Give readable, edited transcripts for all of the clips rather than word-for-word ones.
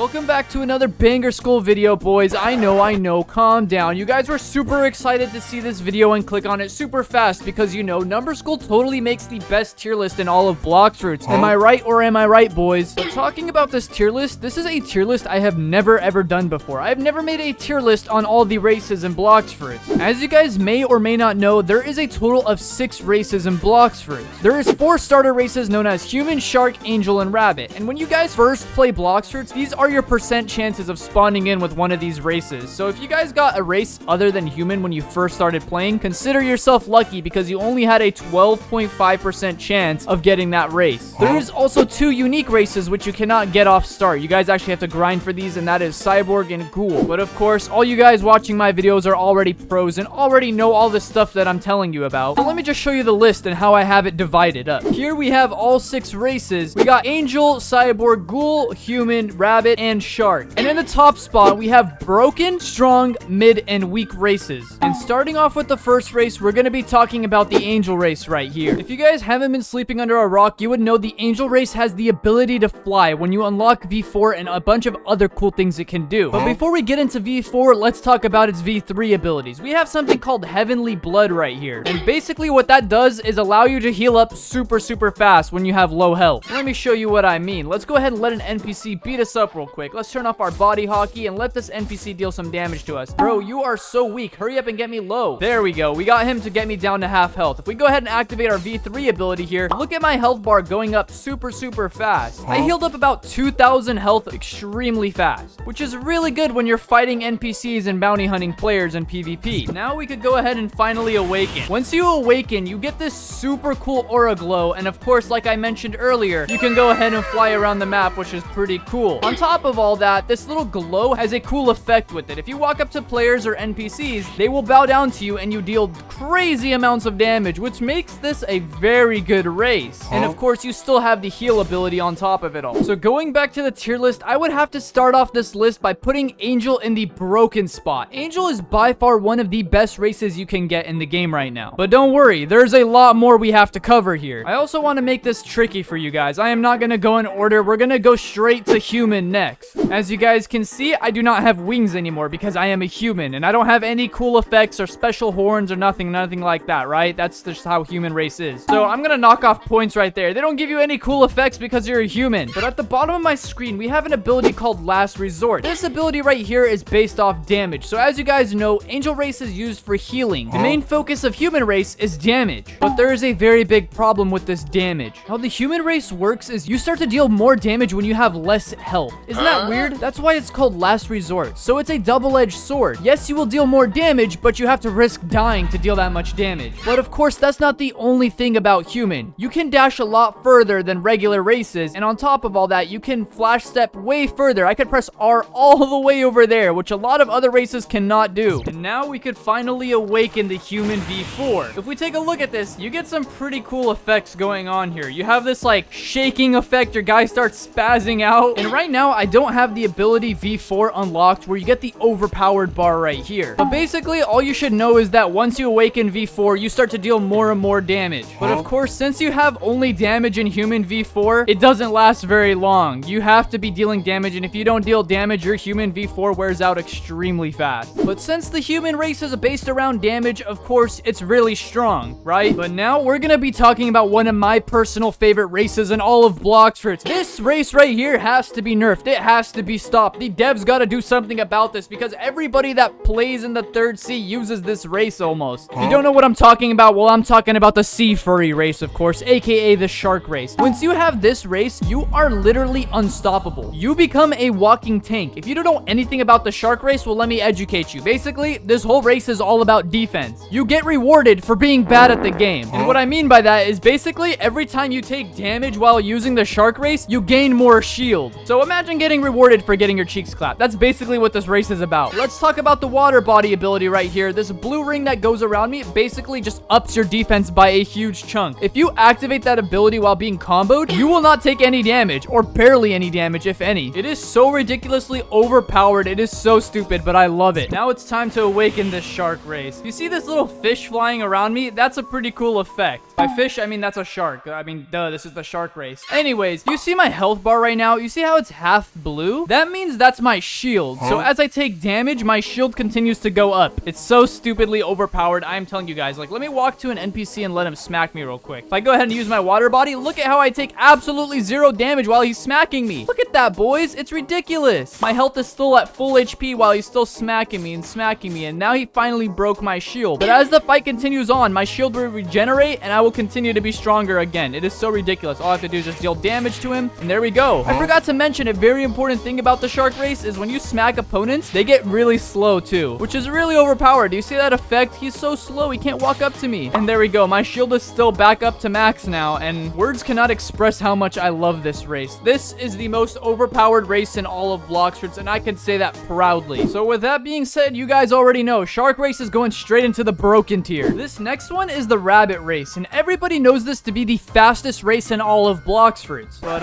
Welcome back to another banger school video, boys. I know, calm down. You guys were super excited to see this video and click on it super fast because you know Numberskull totally makes the best tier list in all of Bloxfruits. Am I right or am I right, boys? But talking about this tier list, this is a tier list I have never ever done before. I have never made a tier list on all the races in Bloxfruits. As you guys may or may not know, there is a total of 6 races in Bloxfruits. There is 4 starter races known as human, shark, angel, and rabbit. And when you guys first play Bloxfruits, these are your percent chances of spawning in with one of these races. So if you guys got a race other than human when you first started playing, consider yourself lucky because you only had a 12.5% chance of getting that race. There is also 2 unique races which you cannot get off start. You guys actually have to grind for these, and that is Cyborg and Ghoul. But of course, all you guys watching my videos are already pros and already know all the stuff that I'm telling you about. So let me just show you the list and how I have it divided up. Here we have all 6 races. We got Angel, Cyborg, Ghoul, Human, Rabbit, and Shark. And in the top spot, we have broken, strong, mid, and weak races. And starting off with the first race, we're going to be talking about the Angel race right here. If you guys haven't been sleeping under a rock, you would know the Angel race has the ability to fly when you unlock V4 and a bunch of other cool things it can do. But before we get into V4, let's talk about its V3 abilities. We have something called Heavenly Blood right here. And basically what that does is allow you to heal up super fast when you have low health. Let me show you what I mean. Let's go ahead and let an NPC beat us up real quick. Let's turn off our body hockey and let this NPC deal some damage to us. Bro, you are so weak. Hurry up and get me low. There we go. We got him to get me down to half health. If we go ahead and activate our V3 ability here, look at my health bar going up super fast. I healed up about 2,000 health extremely fast, which is really good when you're fighting NPCs and bounty hunting players in PvP. Now we could go ahead and finally awaken. Once you awaken, you get this super cool aura glow, and of course, like I mentioned earlier, you can go ahead and fly around the map, which is pretty cool. On top of all that, this little glow has a cool effect with it. If you walk up to players or NPCs, they will bow down to you and you deal crazy amounts of damage, which makes this a very good race. And of course, you still have the heal ability on top of it all. So going back to the tier list, I would have to start off this list by putting Angel in the broken spot. Angel is by far one of the best races you can get in the game right now. But don't worry, there's a lot more we have to cover here. I also want to make this tricky for you guys. I am not going to go in order. We're going to go straight to human next. As you guys can see, I do not have wings anymore because I am a human and I don't have any cool effects or special horns or nothing like that, right? That's just how human race is. So I'm going to knock off points right there. They don't give you any cool effects because you're a human. But at the bottom of my screen, we have an ability called Last Resort. This ability right here is based off damage. So as you guys know, Angel race is used for healing. The main focus of human race is damage. But there is a very big problem with this damage. How the human race works is you start to deal more damage when you have less health. Isn't that weird? That's why it's called Last Resort. So it's a double-edged sword. Yes, you will deal more damage, but you have to risk dying to deal that much damage. But of course, that's not the only thing about human. You can dash a lot further than regular races, and on top of all that, you can flash step way further. I could press R all the way over there, which a lot of other races cannot do. And now we could finally awaken the human V4. If we take a look at this, you get some pretty cool effects going on here. You have this like shaking effect, your guy starts spazzing out. And right now, I don't have the ability V4 unlocked where you get the overpowered bar right here. But basically, all you should know is that once you awaken V4, you start to deal more and more damage. But of course, since you have only damage in human V4, it doesn't last very long. You have to be dealing damage, and if you don't deal damage, your human V4 wears out extremely fast. But since the human race is based around damage, of course, it's really strong, right? But now we're gonna be talking about one of my personal favorite races in all of Bloxfruits. This race right here has to be nerfed. It has to be stopped. The devs gotta do something about this because everybody that plays in the third sea uses this race almost. If you don't know what I'm talking about, well, I'm talking about the sea furry race, of course, aka the shark race. Once you have this race, you are literally unstoppable. You become a walking tank. If you don't know anything about the shark race, well, let me educate you. Basically, this whole race is all about defense. You get rewarded for being bad at the game. And what I mean by that is basically every time you take damage while using the shark race, you gain more shield. So imagine getting rewarded for getting your cheeks clapped. That's basically what this race is about. Let's talk about the water body ability right here. This blue ring that goes around me basically just ups your defense by a huge chunk. If you activate that ability while being comboed, you will not take any damage or barely any damage, if any. It is so ridiculously overpowered. It is so stupid, but I love it. Now it's time to awaken this shark race. You see this little fish flying around me? That's a pretty cool effect. By fish, I mean that's a shark. I mean, duh, this is the shark race. Anyways, you see my health bar right now? You see how it's half blue? That means that's my shield. So as I take damage, my shield continues to go up. It's so stupidly overpowered. I'm telling you guys, like, let me walk to an NPC and let him smack me real quick. If I go ahead and use my water body, look at how I take absolutely 0 damage while he's smacking me. Look at that, boys. It's ridiculous. My health is still at full HP while he's still smacking me, and now he finally broke my shield. But as the fight continues on, my shield will regenerate and I will continue to be stronger again. It is so ridiculous. All I have to do is just deal damage to him, and there we go. I forgot to mention a very important thing about the shark race is when you smack opponents, they get really slow too, which is really overpowered. Do you see that effect? He's so slow, he can't walk up to me. And there we go. My shield is still back up to max now, and words cannot express how much I love this race. This is the most overpowered race in all of Bloxfruits, and I can say that proudly. So with that being said, you guys already know shark race is going straight into the broken tier. This next one is the rabbit race, and everybody knows this to be the fastest race in all of Bloxfruits. But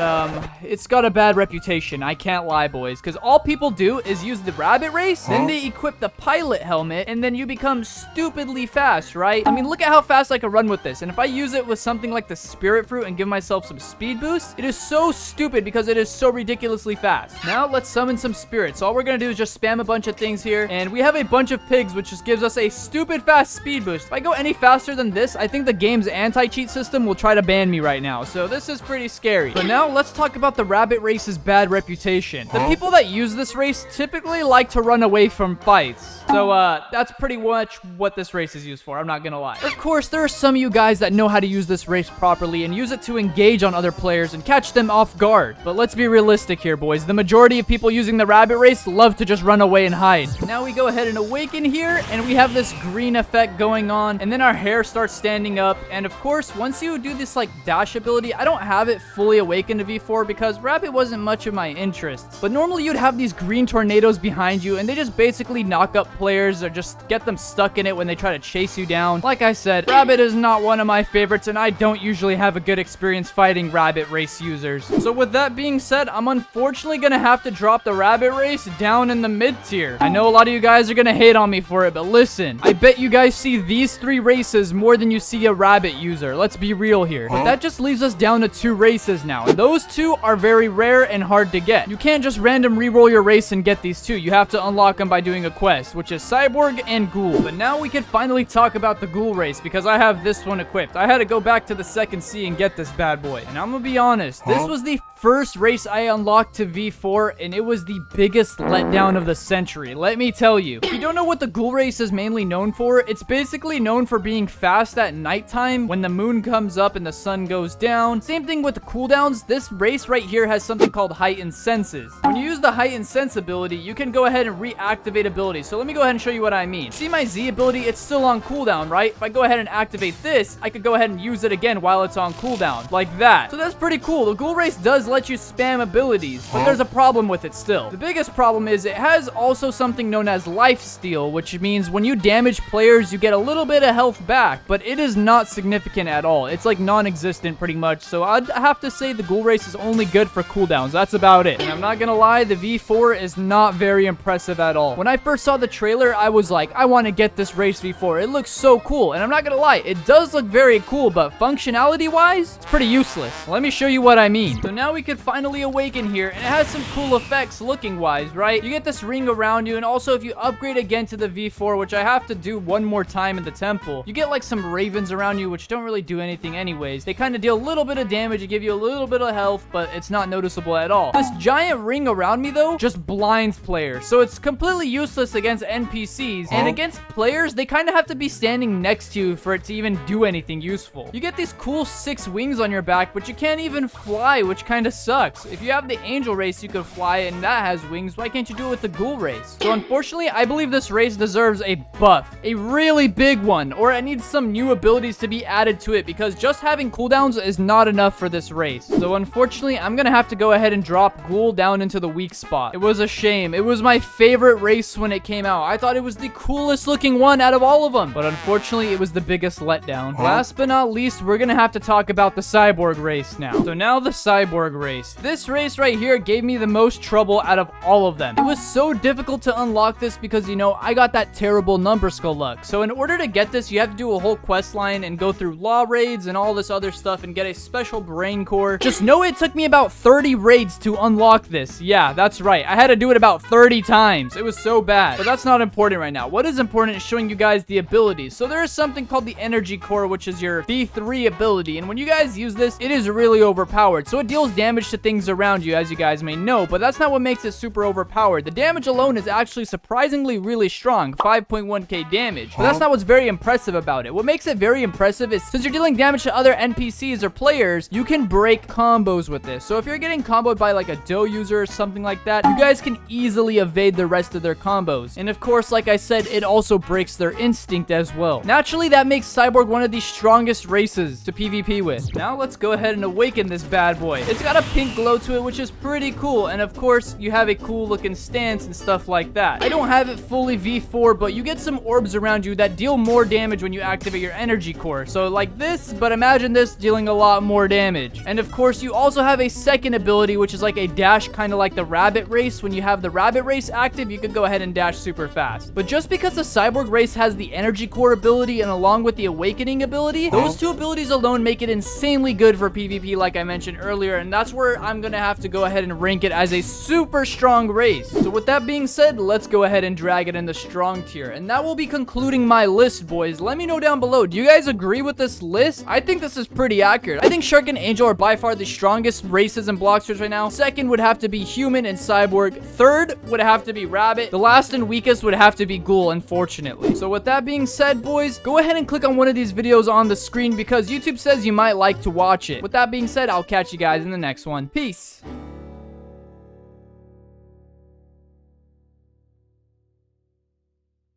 it's got a bad reputation. I can't lie, boys, because all people do is use the rabbit race, then they equip the pilot helmet, and then you become stupidly fast, right? I mean, look at how fast I can run with this, and if I use it with something like the spirit fruit and give myself some speed boost, it is so stupid because it is so ridiculously fast. Now let's summon some spirits. So all we're gonna do is just spam a bunch of things here, and we have a bunch of pigs, which just gives us a stupid fast speed boost. If I go any faster than this, I think the game's anti-cheat system will try to ban me right now, so this is pretty scary. But now let's talk about the rabbit race's bad reputation. The people that use this race typically like to run away from fights. So, that's pretty much what this race is used for, I'm not gonna lie. Of course, there are some of you guys that know how to use this race properly and use it to engage on other players and catch them off guard. But let's be realistic here, boys. The majority of people using the rabbit race love to just run away and hide. Now we go ahead and awaken here, and we have this green effect going on, and then our hair starts standing up. And of course, once you do this, like, dash ability, I don't have it fully awakened to V4 because rabbit wasn't much of my interest. But normally you'd have these green tornadoes behind you, and they just basically knock up players or just get them stuck in it when they try to chase you down. Like I said, rabbit is not one of my favorites, and I don't usually have a good experience fighting rabbit race users. So with that being said, I'm unfortunately gonna have to drop the rabbit race down in the mid tier. I know a lot of you guys are gonna hate on me for it, but listen, I bet you guys see these 3 races more than you see a rabbit user. Let's be real here. But that just leaves us down to 2 races now, and those 2 are very rare and hard to get. You can't just random reroll your race and get these 2. You have to unlock them by doing a quest, which is Cyborg and Ghoul. But now we can finally talk about the Ghoul race because I have this one equipped. I had to go back to the second sea and get this bad boy. And I'm gonna be honest, this was the first race I unlocked to V4, and it was the biggest letdown of the century. Let me tell you. If you don't know what the Ghoul race is mainly known for, it's basically known for being fast at nighttime when the moon comes up and the sun goes down. Same thing with the cooldowns. This race right here has something called heightened senses. When you use the heightened sense ability, you can go ahead and reactivate abilities. So let me go ahead and show you what I mean. See my Z ability? It's still on cooldown, right? If I go ahead and activate this, I could go ahead and use it again while it's on cooldown, like that. So that's pretty cool. The Ghoul race does let you spam abilities, but there's a problem with it still. The biggest problem is it has also something known as life steal, which means when you damage players, you get a little bit of health back, but it is not significant at all. It's like non-existent pretty much, so I'd have to say the Ghoul race is only good for cooldowns. That's about it. And I'm not gonna lie, the V4 is not very impressive at all. When I first saw the trailer, I was like, I want to get this race V4. It looks so cool, and I'm not gonna lie, it does look very cool, but functionality-wise, it's pretty useless. Let me show you what I mean. So now we can finally awaken here, and it has some cool effects looking-wise, right? You get this ring around you, and also if you upgrade again to the V4, which I have to do one more time in the temple, you get like some ravens around you, which don't really do anything anyways. They kind of deal a little bit of damage, they give you a little bit of health, but it's not noticeable at all. This giant ring around me, though, just blinds players, so it's completely useless against NPCs, and against players, they kind of have to be standing next to you for it to even do anything useful. You get these cool 6 wings on your back, but you can't even fly, which kind of sucks. If you have the angel race, you could fly, and that has wings. Why can't you do it with the Ghoul race? So unfortunately, I believe this race deserves a buff, a really big one, or it needs some new abilities to be added to it, because just having cooldowns is not enough for this race. So unfortunately, I'm gonna have to go ahead and drop Ghoul down into the weak spot. It was a shame. It was my favorite race when it came out. I thought it was the coolest looking one out of all of them, but unfortunately, it was the biggest letdown. Last but not least, we're gonna have to talk about the Cyborg race now. So now the Cyborg race. This race right here gave me the most trouble out of all of them. It was so difficult to unlock this because, you know, I got that terrible Numberskull luck. So in order to get this, you have to do a whole quest line and go through law raids and all this other stuff and get a special brain core. Just know it took me about 30 raids to unlock this. Yeah, that's right. I had to do it about 30 times. It was so bad. But that's not important right now. What is important is showing you guys the abilities. So there is something called the energy core, which is your V3 ability. And when you guys use this, it is really overpowered. So it deals damage to things around you, as you guys may know, but that's not what makes it super overpowered. The damage alone is actually surprisingly really strong, 5.1k damage. But that's not what's very impressive about it. What makes it very impressive is since you're dealing damage to other NPCs or players, you can break combos with this. So if you're getting comboed by like a dough user or something like that, you guys can easily evade the rest of their combos. And of course, like I said, it also breaks their instinct as well. Naturally, that makes Cyborg one of the strongest races to PvP with. Now let's go ahead and awaken this bad boy. It's got a pink glow to it, which is pretty cool. And of course, you have a cool looking stance and stuff like that. I don't have it fully V4, but you get some orbs around you that deal more damage when you activate your energy core. So like this, but imagine this dealing a lot more damage. And of course, you also have a second ability, which is like a dash, kind of like the rabbit race. When you have the rabbit race active, you can go ahead and dash super fast. But just because the Cyborg race has the energy core ability and along with the awakening ability, those two abilities alone make it insanely good for PvP, like I mentioned earlier. And that's where I'm gonna have to go ahead and rank it as a super strong race. So with that being said, let's go ahead and drag it in the strong tier. And that will be concluding my list, boys. Let me know down below. Do you guys agree with this list? I think this is pretty accurate. I think Shark and Angel are by far the strongest races in Bloxfruits right now. Second would have to be Human and Cyborg. Third would have to be Rabbit. The last and weakest would have to be Ghoul, unfortunately. So with that being said, boys, go ahead and click on one of these videos on the screen because YouTube says you might like to watch it. With that being said, I'll catch you guys in the next one. Peace.